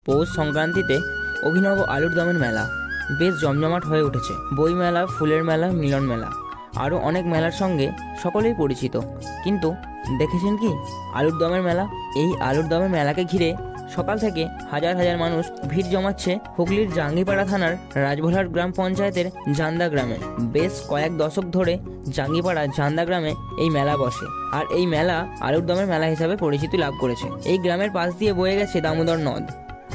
পৌষ সংক্রান্তিতে অভিনব আলুর দমের মেলা বেশ জমজমাট হয়ে উঠেছে। বই মেলা, ফুলের মেলা, মিলন মেলা, আরও অনেক মেলার সঙ্গে সকলেই পরিচিত। কিন্তু দেখেছেন কি আলুর দমের মেলা? এই আলুর দমের মেলাকে ঘিরে সকাল থেকে হাজার হাজার মানুষ ভিড় জমাচ্ছে হুগলির জাঙ্গিপাড়া থানার রাজভোলার গ্রাম পঞ্চায়েতের জান্দা গ্রামে। বেশ কয়েক দশক ধরে জাঙ্গিপাড়া জান্দা গ্রামে এই মেলা বসে, আর এই মেলা আলুর দমের মেলা হিসাবে পরিচিতি লাভ করেছে। এই গ্রামের পাশ দিয়ে বয়ে গেছে দামোদর নদ,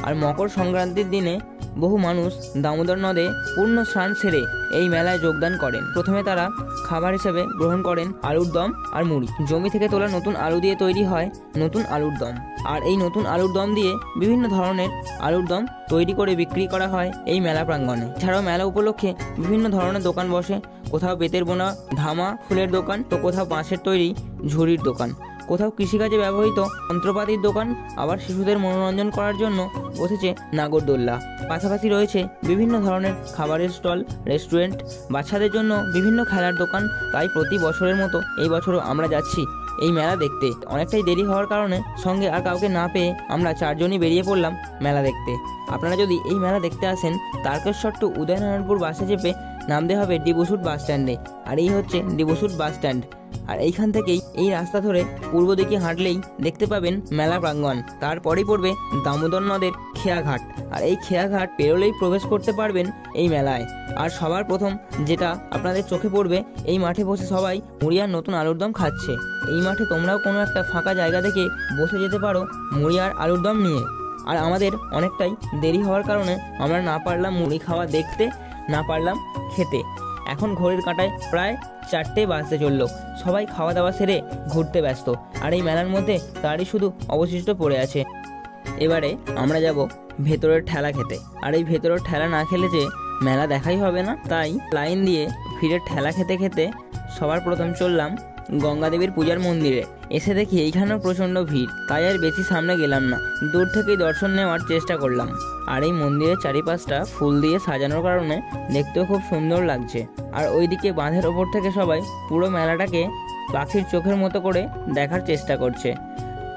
আর মকর সংক্রান্তির দিনে বহু মানুষ দামোদর নদে পূর্ণ স্নান সেরে এই মেলায় যোগদান করেন। প্রথমে তারা খাবার হিসেবে গ্রহণ করেন আলুর দম আর মুড়ি। জমি থেকে তোলা নতুন আলু দিয়ে তৈরি হয় নতুন আলুর দম, আর এই নতুন আলুর দম দিয়ে বিভিন্ন ধরনের আলুর দম তৈরি করে বিক্রি করা হয় এই মেলা প্রাঙ্গণে। এছাড়াও মেলা উপলক্ষে বিভিন্ন ধরনের দোকান বসে, কোথাও বেতের বোনা ধামা ফুলের দোকান, তো কোথাও বাঁশের তৈরি ঝুড়ির দোকান, কোথাও কৃষিকাজে ব্যবহৃত যন্ত্রপাতির দোকান, আবার শিশুদের মনোরঞ্জন করার জন্য বসেছে নাগরদোল্লা। পাশাপাশি রয়েছে বিভিন্ন ধরনের খাবারের স্টল, রেস্টুরেন্ট, বাচ্চাদের জন্য বিভিন্ন খেলার দোকান। তাই প্রতি বছরের মতো এই বছরও আমরা যাচ্ছি এই মেলা দেখতে। অনেকটাই দেরি হওয়ার কারণে সঙ্গে আর কাউকে না পেয়ে আমরা চারজনই বেরিয়ে পড়লাম মেলা দেখতে। আপনারা যদি এই মেলা দেখতে আসেন, তারকেশ্বর টু উদয়নারায়ণপুর বাসে চেপে নামতে হবে ডিবুসুট বাস স্ট্যান্ডে। আর এই হচ্ছে ডিবুসুট বাস স্ট্যান্ড, আর এইখান থেকেই এই রাস্তা ধরে পূর্ব দিকে হাঁটলেই দেখতে পাবেন মেলা প্রাঙ্গণ। তারপরেই পড়বে দামোদর নদের খেয়াঘাট, আর এই খেয়াঘাট পেরোলেই প্রবেশ করতে পারবেন এই মেলায়। আর সবার প্রথম যেটা আপনাদের চোখে পড়বে, এই মাঠে বসে সবাই মুড়ি আর নতুন আলুর দম খাচ্ছে। এই মাঠে তোমরাও কোনো একটা ফাঁকা জায়গা দেখে বসে যেতে পারো মুড়ি আর আলুর দম নিয়ে। আর আমাদের অনেকটাই দেরি হওয়ার কারণে আমরা না পারলাম মুড়ি খাওয়া দেখতে, না পারলাম খেতে। এখন ঘড়ির কাঁটায় প্রায় 4টে বাজতে চললো। সবাই খাওয়া দাওয়া সেরে ঘুরতে ব্যস্ত, আর এই মেলার মধ্যে তারই শুধু অবশিষ্ট পড়ে আছে। এবারে আমরা যাব ভেতরের ঠেলা খেতে, আর এই ভেতরের ঠেলা না খেলে যে মেলা দেখাই হবে না। তাই লাইন দিয়ে ভিড়ের ঠেলা খেতে খেতে সবার প্রথম চললাম গঙ্গাদেবীর পূজার মন্দিরে। এসে দেখি এইখানেও প্রচণ্ড ভিড়, তাই আর বেশি সামনে গেলাম না, দূর থেকেই দর্শন নেওয়ার চেষ্টা করলাম। আর এই মন্দিরের চারিপাশটা ফুল দিয়ে সাজানোর কারণে দেখতেও খুব সুন্দর লাগছে। আর ওইদিকে বাঁধের ওপর থেকে সবাই পুরো মেলাটাকে পাখির চোখের মতো করে দেখার চেষ্টা করছে।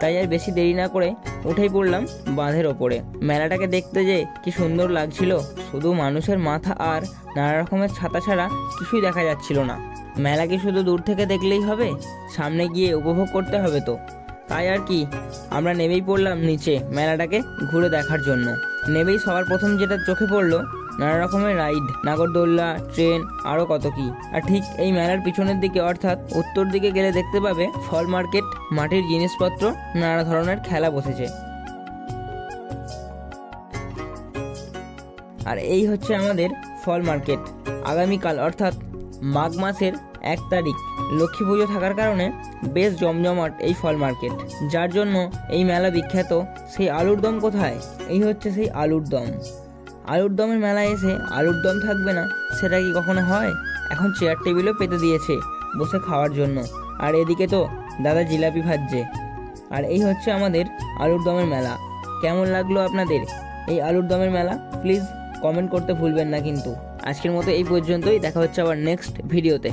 তাই আর বেশি দেরি না করে উঠেই পড়লাম বাঁধের ওপরে। মেলাটাকে দেখতে যে কি সুন্দর লাগছিল, শুধু মানুষের মাথা আর নানা রকমের ছাতা ছাড়া কিছুই দেখা যাচ্ছিল না। মেলা কি শুধু দূর থেকে দেখলেই হবে? সামনে গিয়ে উপভোগ করতে হবে তো। তাই আর কি, আমরা নেমেই পড়লাম নিচে মেলাটাকে ঘুরে দেখার জন্য। নেমেই সবার প্রথম যেটা চোখে পড়লো, নানা রকমের রাইড, নাগরদোল্লা, ট্রেন, আরও কত কি। আর ঠিক এই মেলার পিছনের দিকে অর্থাৎ উত্তর দিকে গেলে দেখতে পাবে ফল মার্কেট, মাটির জিনিসপত্র, নানা ধরনের খেলা বসেছে। আর এই হচ্ছে আমাদের ফল মার্কেট। আগামীকাল অর্থাৎ মাঘ মাসের 1 তারিখ লক্ষ্মী পুজো থাকার কারণে বেশ জমজমাট এই ফল মার্কেট, যার জন্য এই মেলা বিখ্যাত। সেই আলুর দম কোথায়? এই হচ্ছে সেই আলুর দম। আলুর দমের মেলায় এসে আলুর দম থাকবে না, সেটা কি কখনো হয়? এখন চেয়ার টেবিলও পেতে দিয়েছে বসে খাওয়ার জন্য। আর এদিকে তো দাদা জিলাপি ভাজছে। আর এই হচ্ছে আমাদের আলুর দমের মেলা। কেমন লাগলো আপনাদের এই আলুর দমের মেলা? প্লিজ কমেন্ট করতে ভুলবেন না কিন্তু। আজকের মতো এই পর্যন্তই, দেখা হচ্ছে আবার নেক্সট ভিডিওতে।